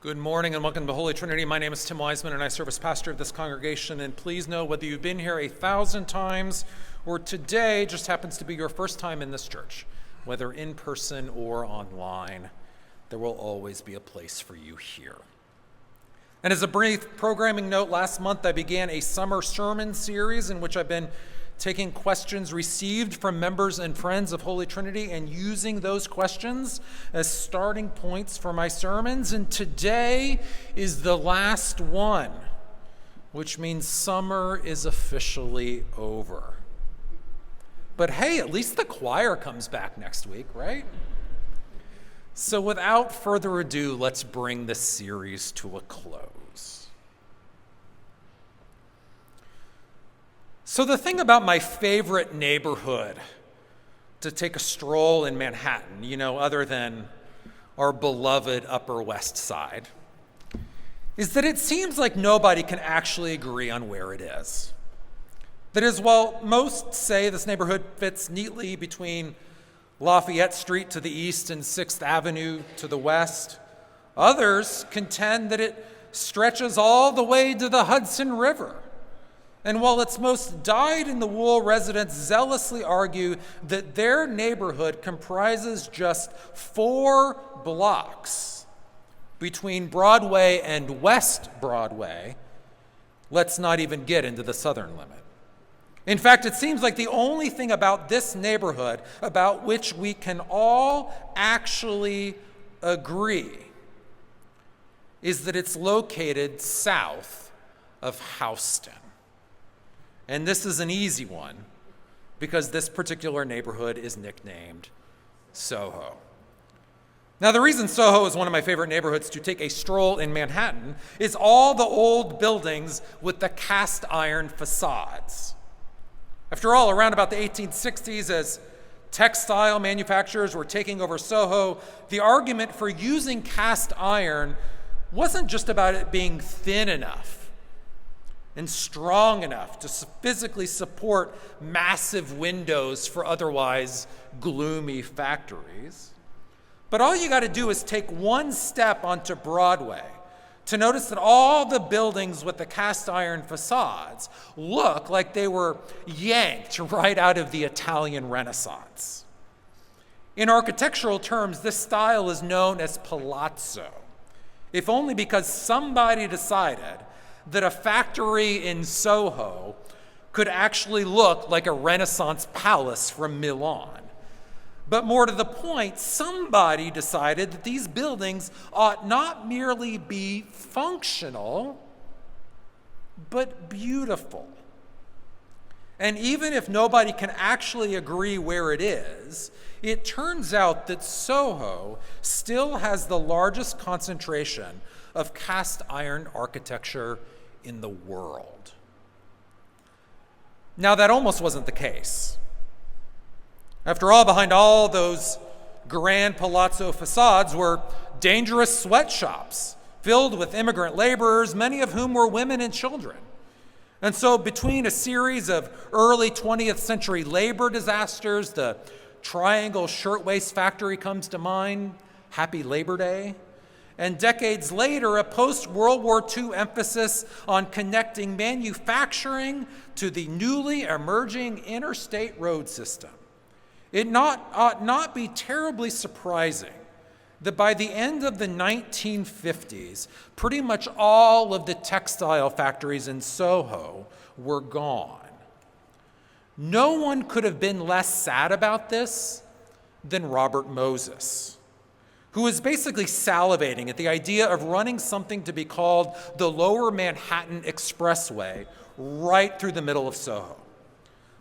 Good morning and welcome to Holy Trinity. My name is Tim Weisman and I serve as pastor of this congregation. And please know whether you've been here 1,000 times or today just happens to be your first time in this church, whether in person or online, there will always be a place for you here. And as a brief programming note, last month I began a summer sermon series in which I've been taking questions received from members and friends of Holy Trinity and using those questions as starting points for my sermons. And today is the last one, which means summer is officially over. But hey, at least the choir comes back next week, right? So without further ado, let's bring this series to a close. So the thing about my favorite neighborhood to take a stroll in Manhattan, other than our beloved Upper West Side, is that it seems like nobody can actually agree on where it is. That is, while most say this neighborhood fits neatly between Lafayette Street to the east and 6th Avenue to the west, others contend that it stretches all the way to the Hudson River. And while its most dyed-in-the-wool residents zealously argue that their neighborhood comprises just 4 blocks between Broadway and West Broadway, let's not even get into the southern limit. In fact, it seems like the only thing about this neighborhood about which we can all actually agree is that it's located south of Houston. And this is an easy one because this particular neighborhood is nicknamed Soho. Now, the reason Soho is one of my favorite neighborhoods to take a stroll in Manhattan is all the old buildings with the cast iron facades. After all, around about the 1860s, as textile manufacturers were taking over Soho, the argument for using cast iron wasn't just about it being thin enough and strong enough to physically support massive windows for otherwise gloomy factories. But all you got to do is take one step onto Broadway to notice that all the buildings with the cast iron facades look like they were yanked right out of the Italian Renaissance. In architectural terms, this style is known as palazzo, if only because somebody decided that a factory in Soho could actually look like a Renaissance palace from Milan. But more to the point, somebody decided that these buildings ought not merely be functional, but beautiful. And even if nobody can actually agree where it is, it turns out that Soho still has the largest concentration of cast iron architecture in the world. Now, that almost wasn't the case. After all, behind all those grand palazzo facades were dangerous sweatshops filled with immigrant laborers, many of whom were women and children. And so between a series of early 20th century labor disasters, the Triangle Shirtwaist Factory comes to mind, Happy Labor Day, and decades later, a post-World War II emphasis on connecting manufacturing to the newly emerging interstate road system. It ought not be terribly surprising that by the end of the 1950s, pretty much all of the textile factories in Soho were gone. No one could have been less sad about this than Robert Moses, who was basically salivating at the idea of running something to be called the Lower Manhattan Expressway right through the middle of Soho.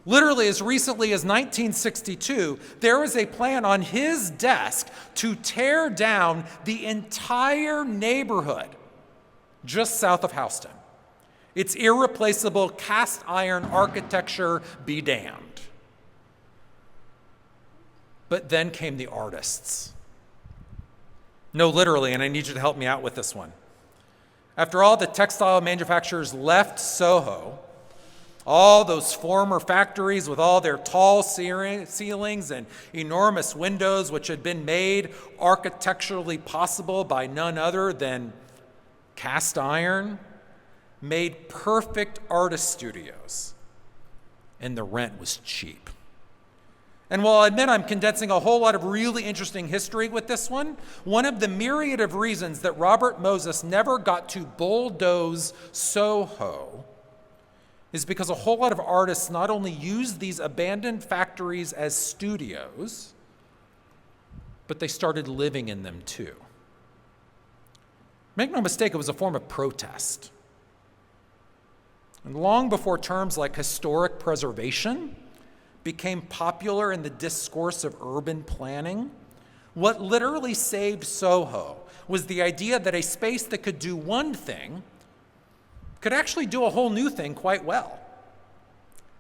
Literally, as recently as 1962, there was a plan on his desk to tear down the entire neighborhood just south of Houston. Its irreplaceable cast iron architecture be damned. But then came the artists. No, literally, and I need you to help me out with this one. After all the textile manufacturers left Soho, all those former factories with all their tall ceilings and enormous windows, which had been made architecturally possible by none other than cast iron, made perfect artist studios, and the rent was cheap. And while I admit I'm condensing a whole lot of really interesting history with this one of the myriad of reasons that Robert Moses never got to bulldoze Soho is because a whole lot of artists not only used these abandoned factories as studios, but they started living in them too. Make no mistake, it was a form of protest. And long before terms like historic preservation became popular in the discourse of urban planning, what literally saved Soho was the idea that a space that could do one thing could actually do a whole new thing quite well.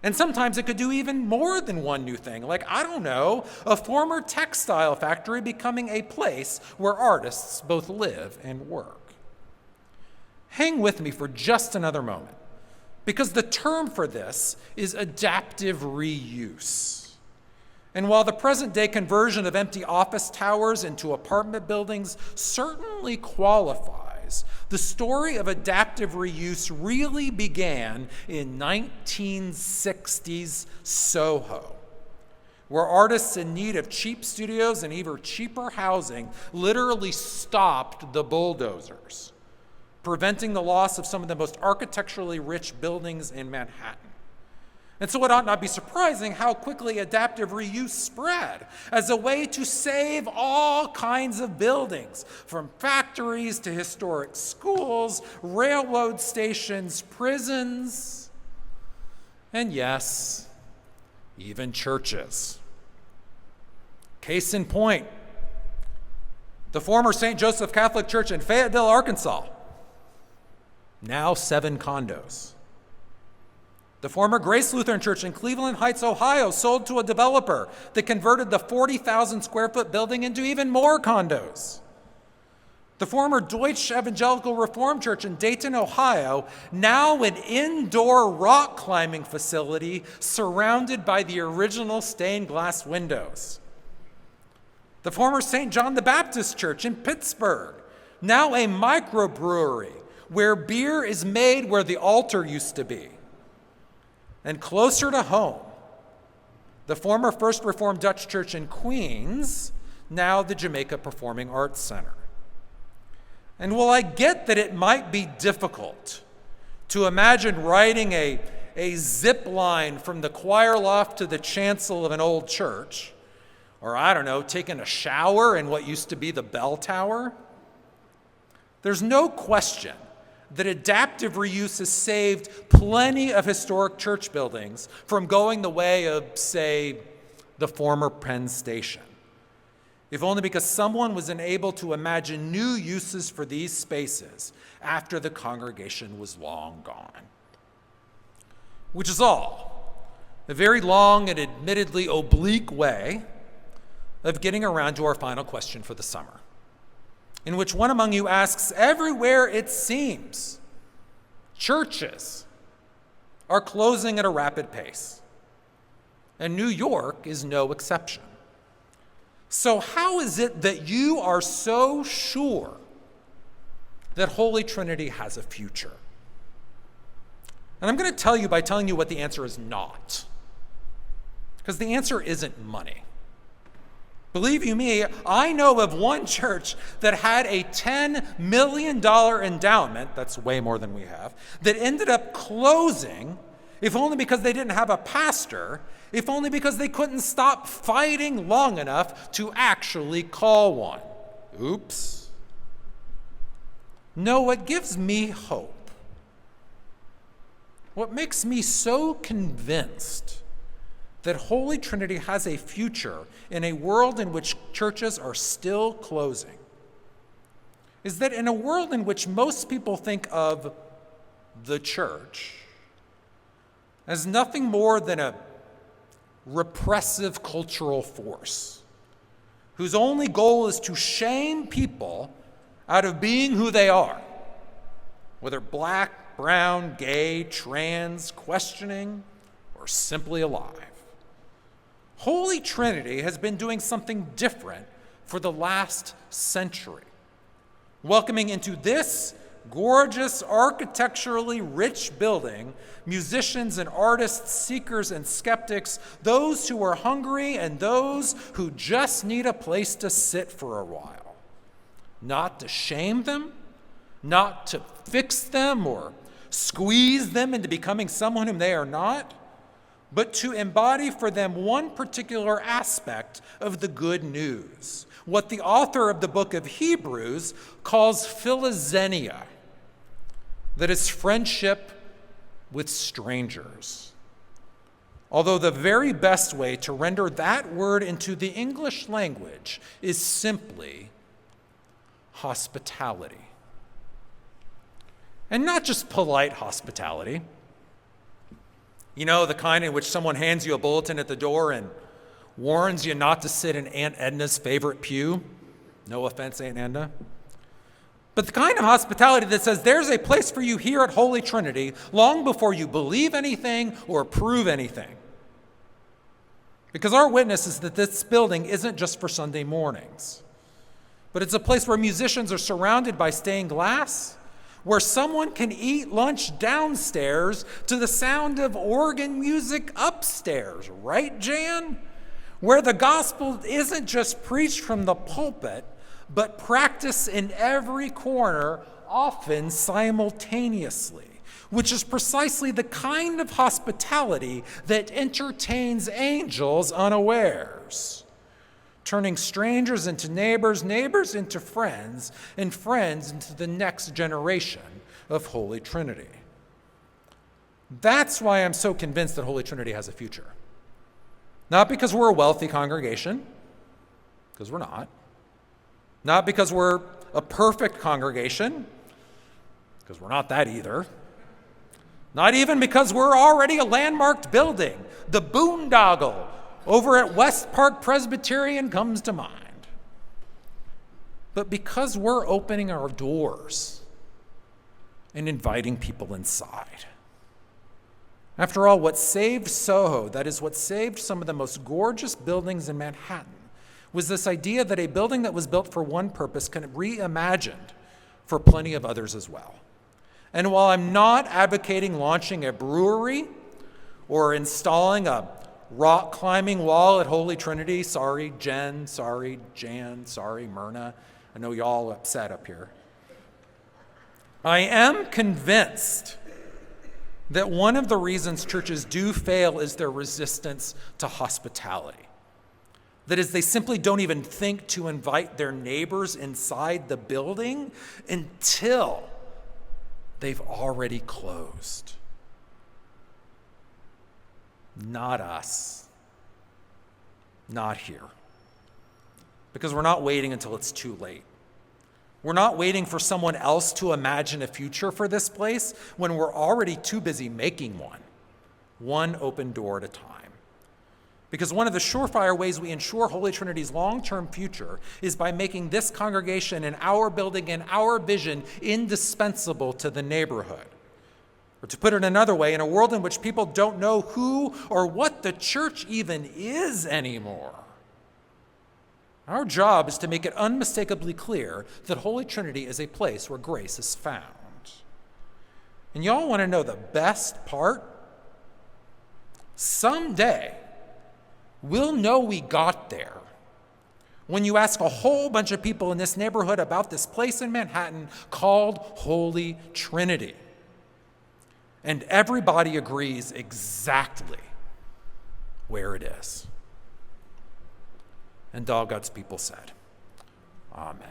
And sometimes it could do even more than one new thing, like, I don't know, a former textile factory becoming a place where artists both live and work. Hang with me for just another moment, because the term for this is adaptive reuse. And while the present-day conversion of empty office towers into apartment buildings certainly qualifies, the story of adaptive reuse really began in 1960s Soho, where artists in need of cheap studios and even cheaper housing literally stopped the bulldozers, preventing the loss of some of the most architecturally rich buildings in Manhattan. And so it ought not be surprising how quickly adaptive reuse spread as a way to save all kinds of buildings, from factories to historic schools, railroad stations, prisons, and yes, even churches. Case in point, the former St. Joseph Catholic Church in Fayetteville, Arkansas, now 7 condos. The former Grace Lutheran Church in Cleveland Heights, Ohio, sold to a developer that converted the 40,000 square foot building into even more condos. The former Deutsch Evangelical Reformed Church in Dayton, Ohio, now an indoor rock climbing facility surrounded by the original stained glass windows. The former St. John the Baptist Church in Pittsburgh, now a microbrewery where beer is made where the altar used to be. And closer to home, the former First Reformed Dutch Church in Queens, now the Jamaica Performing Arts Center. And while I get that it might be difficult to imagine riding a zip line from the choir loft to the chancel of an old church, or I don't know, taking a shower in what used to be the bell tower, there's no question that adaptive reuse has saved plenty of historic church buildings from going the way of, say, the former Penn Station, if only because someone was unable to imagine new uses for these spaces after the congregation was long gone. Which is all a very long and admittedly oblique way of getting around to our final question for the summer, in which one among you asks, everywhere it seems, churches are closing at a rapid pace, and New York is no exception. So how is it that you are so sure that Holy Trinity has a future? And I'm going to tell you by telling you what the answer is not, because the answer isn't money. Believe you me, I know of one church that had a $10 million endowment, that's way more than we have, that ended up closing, if only because they didn't have a pastor, if only because they couldn't stop fighting long enough to actually call one. Oops. No, what gives me hope, what makes me so convinced that Holy Trinity has a future in a world in which churches are still closing, is that in a world in which most people think of the church as nothing more than a repressive cultural force, whose only goal is to shame people out of being who they are, whether black, brown, gay, trans, questioning, or simply alive. Holy Trinity has been doing something different for the last century, welcoming into this gorgeous, architecturally rich building, musicians and artists, seekers and skeptics, those who are hungry and those who just need a place to sit for a while. Not to shame them, not to fix them or squeeze them into becoming someone whom they are not, but to embody for them one particular aspect of the good news, what the author of the book of Hebrews calls philoxenia, that is friendship with strangers. Although the very best way to render that word into the English language is simply hospitality. And not just polite hospitality. You know, the kind in which someone hands you a bulletin at the door and warns you not to sit in Aunt Edna's favorite pew. No offense, Aunt Edna. But the kind of hospitality that says there's a place for you here at Holy Trinity long before you believe anything or prove anything. Because our witness is that this building isn't just for Sunday mornings, but it's a place where musicians are surrounded by stained glass, where someone can eat lunch downstairs to the sound of organ music upstairs, right, Jan? Where the gospel isn't just preached from the pulpit, but practiced in every corner, often simultaneously, which is precisely the kind of hospitality that entertains angels unawares, turning strangers into neighbors, neighbors into friends, and friends into the next generation of Holy Trinity. That's why I'm so convinced that Holy Trinity has a future. Not because we're a wealthy congregation, because we're not. Not because we're a perfect congregation, because we're not that either. Not even because we're already a landmarked building. The boondoggle over at West Park Presbyterian comes to mind. But because we're opening our doors and inviting people inside. After all, what saved Soho, that is what saved some of the most gorgeous buildings in Manhattan, was this idea that a building that was built for one purpose can be reimagined for plenty of others as well. And while I'm not advocating launching a brewery or installing a rock climbing wall at Holy Trinity, sorry Jen, sorry Jan, sorry Myrna, I know y'all upset up here. I am convinced that one of the reasons churches do fail is their resistance to hospitality. That is, they simply don't even think to invite their neighbors inside the building until they've already closed. Not us. Not here. Because we're not waiting until it's too late. We're not waiting for someone else to imagine a future for this place when we're already too busy making one open door at a time. Because one of the surefire ways we ensure Holy Trinity's long-term future is by making this congregation and our building and our vision indispensable to the neighborhood. Or to put it another way, in a world in which people don't know who or what the church even is anymore, our job is to make it unmistakably clear that Holy Trinity is a place where grace is found. And y'all want to know the best part? Someday, we'll know we got there when you ask a whole bunch of people in this neighborhood about this place in Manhattan called Holy Trinity. And everybody agrees exactly where it is. And all God's people said, Amen.